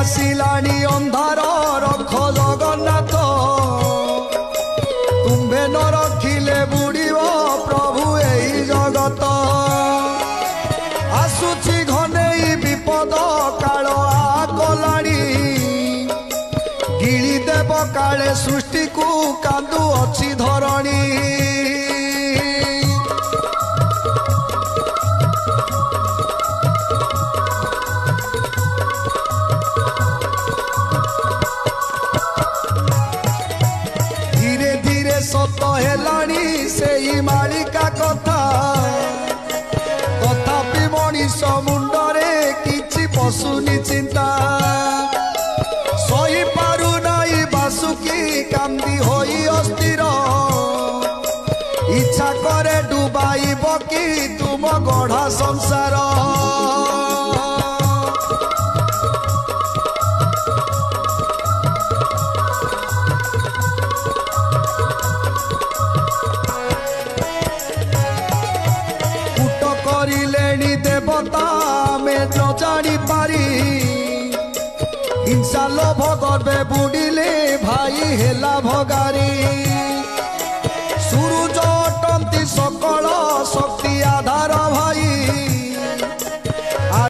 आसिलानी अंधार रख जगन्नाथ तुम्भे न रखिले बुड़ीब प्रभु एई जगत आसुची घनेई विपद काल आगलाणी गिली देव काले सृष्टि को कांदु अच्छी धरणी सत हेलानी से मालिका कथा तथापि मनीष मुंडरे किछि पशुनी चिंता सही पारु नाई बासुकी कांदी होई अस्थिर इच्छा करे डुबाइब कि तुम गढ़ा संसार देवता में न जानी पारी हिंसा लोभ गर्वे बुड़िले भाई हेला भगारी।